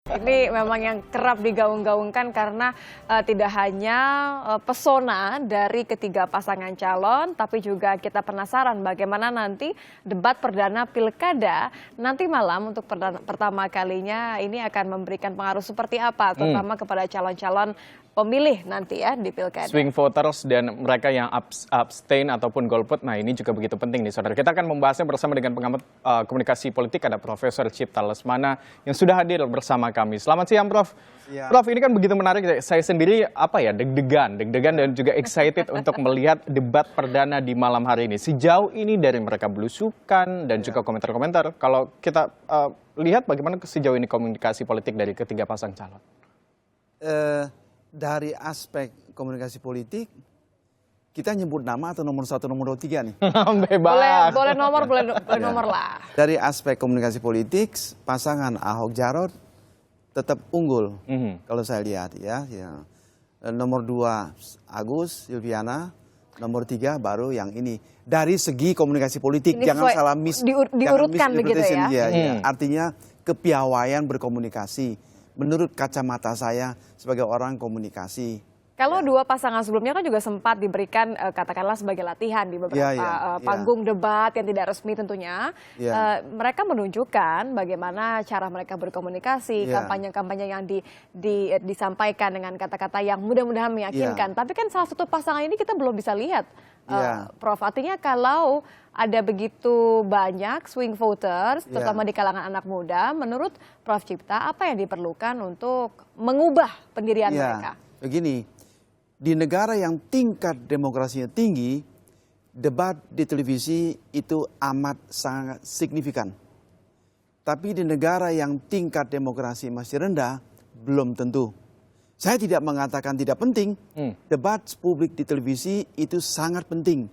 Ini memang yang kerap digaung-gaungkan karena tidak hanya pesona dari ketiga pasangan calon, tapi juga kita penasaran bagaimana nanti debat perdana pilkada nanti malam untuk pertama kalinya ini akan memberikan pengaruh seperti apa, terutama kepada calon-calon pemilih nanti ya di pilkada. Swing voters dan mereka yang abstain ataupun golput, nah ini juga begitu penting nih saudara. Kita akan membahasnya bersama dengan pengamat komunikasi politik, ada Profesor Cipta Lesmana yang sudah hadir bersama kami. Selamat siang Prof. Ya. Prof, ini kan begitu menarik, saya sendiri deg-degan dan juga excited untuk melihat debat perdana di malam hari ini. Sejauh ini dari mereka belusukan dan juga komentar-komentar, kalau kita lihat bagaimana sejauh ini komunikasi politik dari ketiga pasang calon. Dari aspek komunikasi politik, kita nyebut nama atau nomor 1, nomor 2, 3 nih? Bebas. Boleh nomor lah. Dari aspek komunikasi politik, pasangan Ahok Jarot tetap unggul. Kalau saya lihat ya. Nomor 2 Agus Silviana, nomor 3 baru yang ini. Dari segi komunikasi politik, ini jangan salah diurutkan begitu ya. Artinya kepiawaian berkomunikasi. Menurut kacamata saya sebagai orang komunikasi. Kalau dua pasangan sebelumnya kan juga sempat diberikan katakanlah sebagai latihan di beberapa panggung debat yang tidak resmi tentunya. Mereka menunjukkan bagaimana cara mereka berkomunikasi, kampanye-kampanye yang disampaikan dengan kata-kata yang mudah-mudahan meyakinkan. Tapi kan salah satu pasangan ini kita belum bisa lihat, Prof. Artinya kalau ada begitu banyak swing voters, terutama di kalangan anak muda, menurut Prof. Cipta, apa yang diperlukan untuk mengubah pendirian mereka? Begini, di negara yang tingkat demokrasinya tinggi, debat di televisi itu amat sangat signifikan. Tapi di negara yang tingkat demokrasi masih rendah, belum tentu. Saya tidak mengatakan tidak penting, debat publik di televisi itu sangat penting.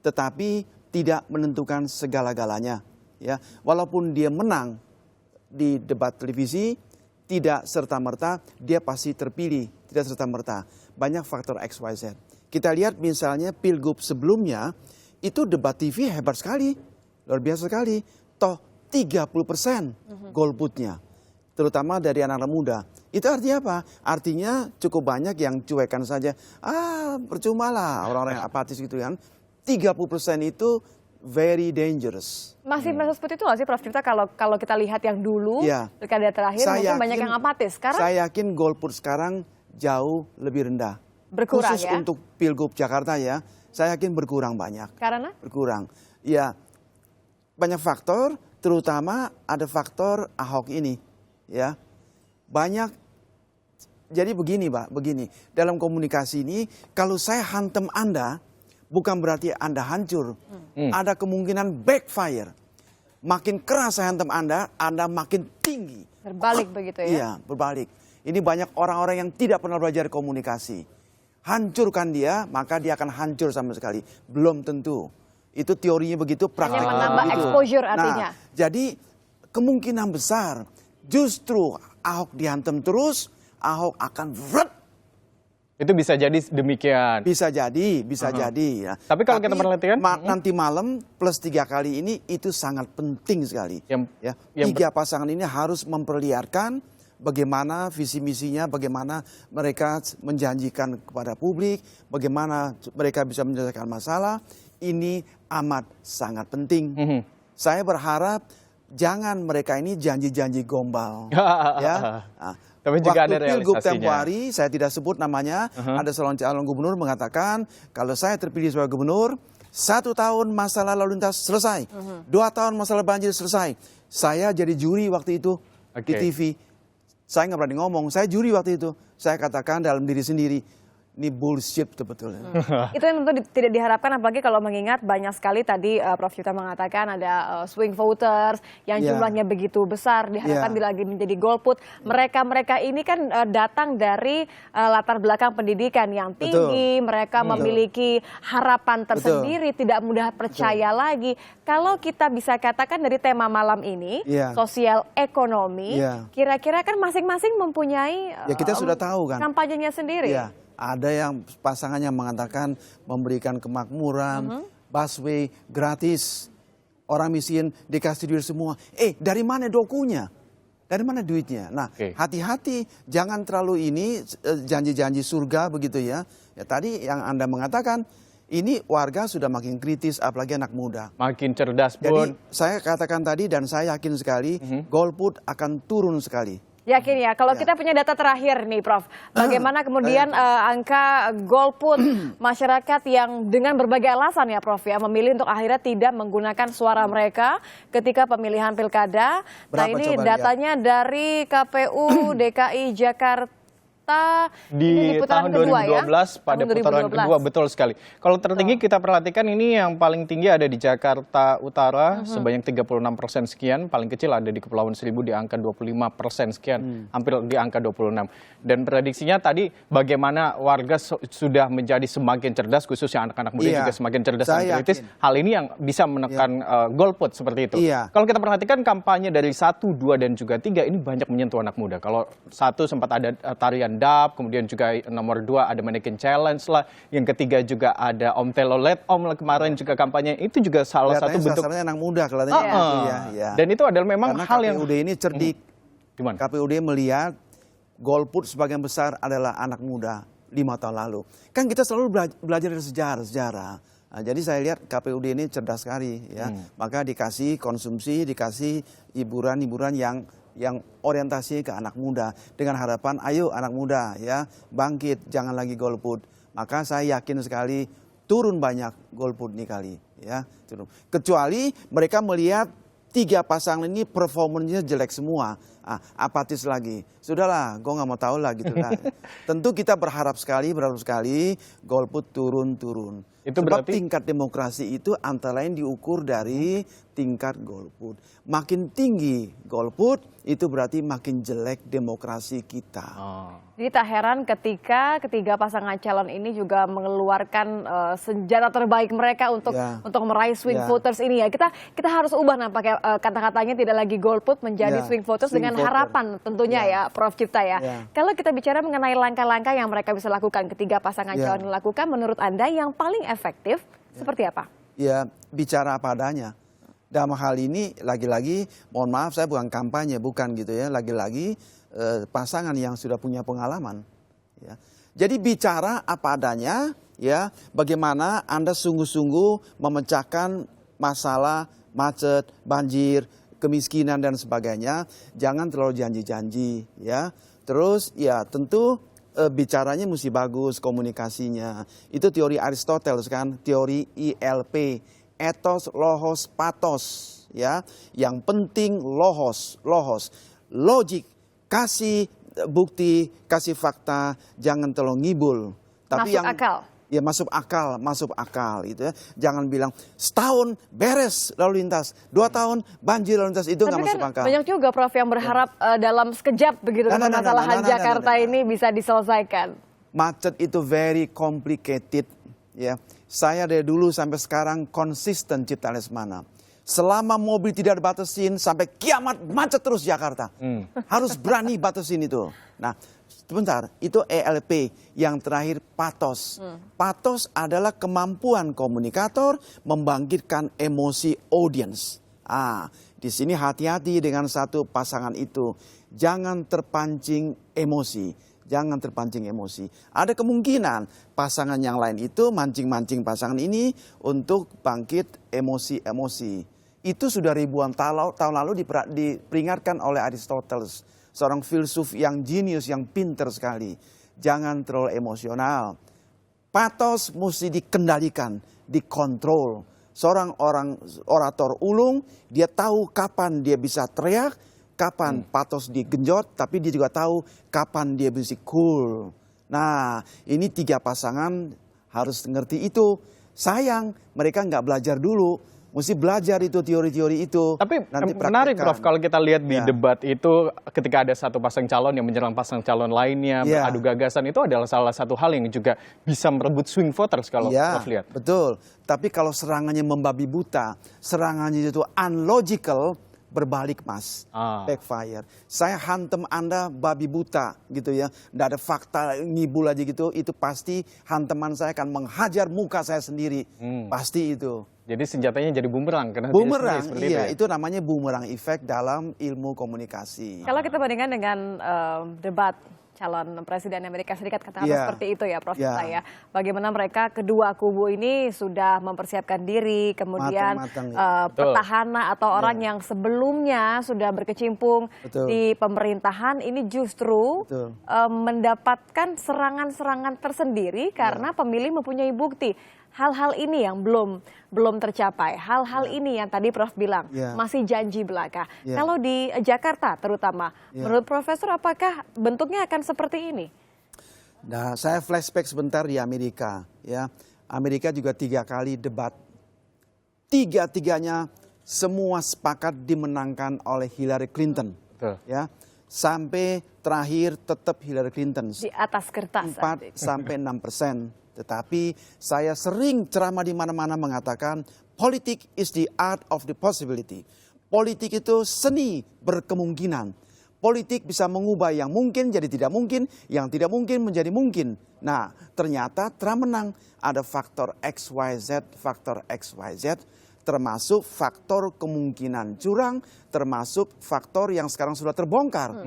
Tetapi tidak menentukan segala-galanya. Ya, walaupun dia menang di debat televisi, tidak serta-merta dia pasti terpilih, tidak serta-merta. Banyak faktor X, Y, Z. Kita lihat misalnya pilgub sebelumnya, itu debat TV hebat sekali, luar biasa sekali. Toh 30% golputnya, terutama dari anak-anak muda. Itu artinya apa? Artinya cukup banyak yang cuekan saja. Percuma lah orang-orang yang apatis gitu kan. 30% itu very dangerous. Masih merasa seperti itu nggak sih Prof. Cipta kalau kita lihat yang dulu, pilkada terakhir mungkin banyak yang apatis. Sekarang? Saya yakin golput sekarang jauh lebih rendah. Berkurang. Khusus untuk pilgub Jakarta ya, saya yakin berkurang banyak. Karena? Berkurang. Ya, banyak faktor, terutama ada faktor Ahok ini. Ya, banyak. Jadi begini Pak, begini. Dalam komunikasi ini, kalau saya hantam Anda, bukan berarti Anda hancur. Ada kemungkinan backfire. Makin keras saya hantam Anda makin tinggi. Berbalik begitu ya? Iya, berbalik. Ini banyak orang-orang yang tidak pernah belajar komunikasi. Hancurkan dia, maka dia akan hancur sama sekali. Belum tentu. Itu teorinya begitu, praktiknya begitu. Hanya menambah exposure artinya. Nah, jadi kemungkinan besar justru Ahok dihantam terus, Ahok akan itu bisa jadi demikian. Bisa jadi ya. Tapi kalau kita perhatikan nanti malam plus 3 kali ini itu sangat penting sekali. Tiga pasangan ini harus memperlihatkan bagaimana visi misinya, bagaimana mereka menjanjikan kepada publik, bagaimana mereka bisa menyelesaikan masalah. Ini amat sangat penting. Saya berharap jangan mereka ini janji-janji gombal. Ya. Tapi juga ada pilgub realisasinya. tempo hari, saya tidak sebut namanya, ada calon gubernur mengatakan, kalau saya terpilih sebagai gubernur, 1 tahun masalah lalu lintas selesai, 2 tahun masalah banjir selesai. Saya jadi juri waktu itu di TV. Saya nggak berani ngomong, saya juri waktu itu. Saya katakan dalam diri sendiri, ini bullshit sebetulnya. Itu yang tentu tidak diharapkan, apalagi kalau mengingat banyak sekali tadi Prof. Cipta mengatakan ada swing voters yang jumlahnya begitu besar, diharapkan bila lagi menjadi golput. Mereka ini kan datang dari latar belakang pendidikan yang tinggi, mereka memiliki harapan tersendiri, tidak mudah percaya lagi. Kalau kita bisa katakan dari tema malam ini, sosial ekonomi, kira-kira kan masing-masing mempunyai kita sudah tahu kan kampanyenya sendiri. Ada yang pasangannya mengatakan memberikan kemakmuran, busway gratis, orang miskin dikasih duit semua. Dari mana dokunya? Dari mana duitnya? Nah, hati-hati, jangan terlalu ini janji-janji surga begitu ya. Ya tadi yang Anda mengatakan, ini warga sudah makin kritis, apalagi anak muda. Makin cerdas pun. Jadi saya katakan tadi dan saya yakin sekali, golput akan turun sekali. Yakin ya, kalau kita punya data terakhir nih Prof, bagaimana kemudian angka golput masyarakat yang dengan berbagai alasan ya Prof ya, memilih untuk akhirnya tidak menggunakan suara mereka ketika pemilihan pilkada. Nah ini datanya dari KPU DKI Jakarta. Di tahun 2012 ya? Pada putaran kedua, betul sekali. Kalau tertinggi kita perhatikan ini yang paling tinggi ada di Jakarta Utara sebanyak 36% sekian, paling kecil ada di Kepulauan Seribu di angka 25% sekian, hampir di angka 26. Dan prediksinya tadi bagaimana warga sudah menjadi semakin cerdas, khususnya anak-anak muda juga semakin cerdas dan kritis. Hal ini yang bisa menekan golput seperti itu. Kalau kita perhatikan kampanye dari 1, 2 dan juga 3 ini banyak menyentuh anak muda. Kalau 1 sempat ada tarian dap, kemudian juga nomor 2 ada mannequin challenge lah, yang ketiga juga ada Om Telolet Om kemarin juga kampanye, itu juga salah satu bentuk anak muda kelihatannya. Dan itu adalah memang karena hal yang KPUD ini cerdik. Gimana? KPUD melihat golput sebagian besar adalah anak muda 5 tahun lalu. Kan kita selalu belajar dari sejarah. Nah, jadi saya lihat KPUD ini cerdas sekali ya. Maka dikasih konsumsi, dikasih hiburan-hiburan yang orientasi ke anak muda dengan harapan ayo anak muda ya bangkit, jangan lagi golput. Maka saya yakin sekali turun banyak golput nih kali ya. Kecuali mereka melihat 3 pasangan ini performanya jelek semua, apatis lagi. Sudahlah, gue nggak mau tahu lah gitu lah. Tentu kita berharap sekali golput turun. Sebab berarti tingkat demokrasi itu antara lain diukur dari tingkat golput. Makin tinggi golput, itu berarti makin jelek demokrasi kita. Jadi tak heran ketika ketiga pasangan calon ini juga mengeluarkan senjata terbaik mereka untuk meraih swing voters ini ya. Kita harus ubah nampaknya kata-katanya tidak lagi golput menjadi swing voters dengan harapan tentunya ya Prof Cipta ya. Kalau kita bicara mengenai langkah-langkah yang mereka bisa lakukan, ketiga pasangan calon lakukan, menurut Anda yang paling efektif seperti apa? Ya, bicara apa adanya. Dalam hal ini lagi-lagi, mohon maaf saya bukan kampanye, bukan gitu ya. Lagi-lagi pasangan yang sudah punya pengalaman. Ya. Jadi bicara apa adanya, ya. Bagaimana Anda sungguh-sungguh memecahkan masalah macet, banjir, kemiskinan dan sebagainya. Jangan terlalu janji-janji, ya. Terus ya tentu bicaranya mesti bagus, komunikasinya. Itu teori Aristoteles kan, teori ILP. Etos, logos, patos, ya. Yang penting logos, logik, kasih bukti, kasih fakta, jangan terlalu ngibul. Tapi masuk akal. Ya masuk akal gitu ya. Jangan bilang setahun beres lalu lintas, 2 tahun banjir lalu lintas, itu nggak masuk akal. Banyak juga Prof yang berharap dalam sekejap begitu permasalahan Jakarta ini bisa diselesaikan. Macet itu very complicated, ya. Saya dari dulu sampai sekarang konsisten Cipta Lesmana. Selama mobil tidak dibatasin sampai kiamat macet terus Jakarta. Harus berani batasin itu. Nah, sebentar, itu ELP. Yang terakhir patos. Patos adalah kemampuan komunikator membangkitkan emosi audience. Di sini hati-hati dengan satu pasangan itu. Jangan terpancing emosi. Jangan terpancing emosi. Ada kemungkinan pasangan yang lain itu mancing-mancing pasangan ini untuk bangkit emosi-emosi. Itu sudah ribuan tahun lalu diperingatkan oleh Aristoteles. Seorang filsuf yang jenius, yang pinter sekali. Jangan terlalu emosional. Patos mesti dikendalikan, dikontrol. Seorang orator ulung, dia tahu kapan dia bisa teriak, kapan patos digenjot, tapi dia juga tahu kapan dia bisa cool. Nah, ini 3 pasangan harus ngerti itu. Sayang, mereka nggak belajar dulu. Mesti belajar itu teori-teori itu. Tapi nanti menarik Prof, kalau kita lihat di debat itu ketika ada satu pasang calon yang menyerang pasang calon lainnya, beradu gagasan, itu adalah salah satu hal yang juga bisa merebut swing voters kalau Prof lihat. Betul, tapi kalau serangannya membabi buta, serangannya itu unlogical, berbalik Mas, backfire. Saya hantam Anda babi buta gitu ya, nggak ada fakta, ngibul aja gitu, itu pasti hantaman saya akan menghajar muka saya sendiri, pasti itu. Jadi senjatanya jadi bumerang karena bumerang, iya, itu namanya bumerang effect dalam ilmu komunikasi. Kalau kita bandingkan dengan debat calon presiden Amerika Serikat, katakanlah seperti itu ya Prof. Ya. Bagaimana mereka kedua kubu ini sudah mempersiapkan diri, kemudian petahana atau orang yang sebelumnya sudah berkecimpung di pemerintahan ini justru mendapatkan serangan-serangan tersendiri karena pemilih mempunyai bukti. Hal-hal ini yang belum tercapai, hal-hal ini yang tadi Prof bilang masih janji belaka. Kalau di Jakarta terutama, menurut Profesor apakah bentuknya akan seperti ini? Nah, saya flashback sebentar di Amerika. Ya, Amerika juga 3 kali debat, 3-tiganya semua sepakat dimenangkan oleh Hillary Clinton. Ya, sampai terakhir tetap Hillary Clinton. Di atas kertas. 4-6%. Tetapi saya sering ceramah di mana-mana mengatakan politik is the art of the possibility. Politik itu seni berkemungkinan. Politik bisa mengubah yang mungkin jadi tidak mungkin, yang tidak mungkin menjadi mungkin. Nah, ternyata Trump menang. Ada faktor XYZ, termasuk faktor kemungkinan curang, termasuk faktor yang sekarang sudah terbongkar.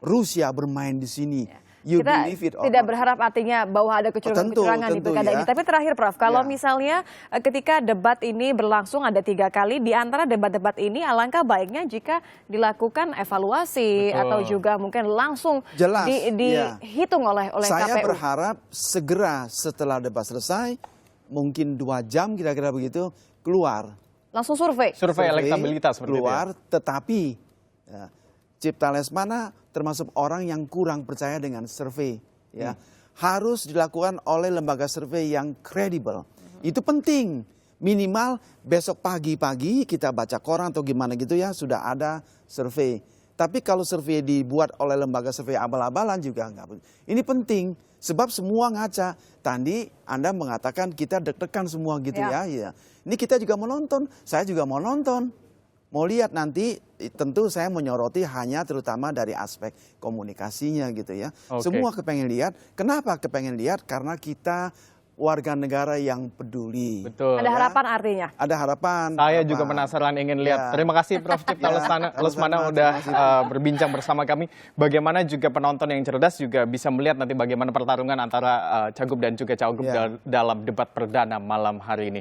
Rusia bermain di sini. Kita tidak berharap artinya bahwa ada kecurangan di pilkada ini. Tapi terakhir Prof, kalau misalnya ketika debat ini berlangsung ada 3 kali, di antara debat-debat ini alangkah baiknya jika dilakukan evaluasi atau juga mungkin langsung dihitung oleh KPU. Saya berharap segera setelah debat selesai, mungkin 2 jam kira-kira begitu, keluar. Langsung survei elektabilitas seperti keluar, tetapi Cipta Lesmana termasuk orang yang kurang percaya dengan survei, ya. Harus dilakukan oleh lembaga survei yang kredibel. Itu penting. Minimal besok pagi-pagi kita baca koran atau gimana gitu ya, sudah ada survei. Tapi kalau survei dibuat oleh lembaga survei abal-abalan juga enggak. Ini penting sebab semua ngaca. Tadi Anda mengatakan kita deg-degan semua gitu ya. Ini kita juga mau nonton, saya juga mau nonton. Mau lihat nanti, tentu saya menyoroti hanya terutama dari aspek komunikasinya gitu ya. Semua kepengen lihat. Kenapa kepengen lihat? Karena kita warga negara yang peduli. Betul. Ada harapan artinya? Ada harapan. Saya juga penasaran ingin lihat. Terima kasih Prof. Cipta Lesmana udah berbincang bersama kami. Bagaimana juga penonton yang cerdas juga bisa melihat nanti bagaimana pertarungan antara Cagup dan juga Cawagup dalam debat perdana malam hari ini.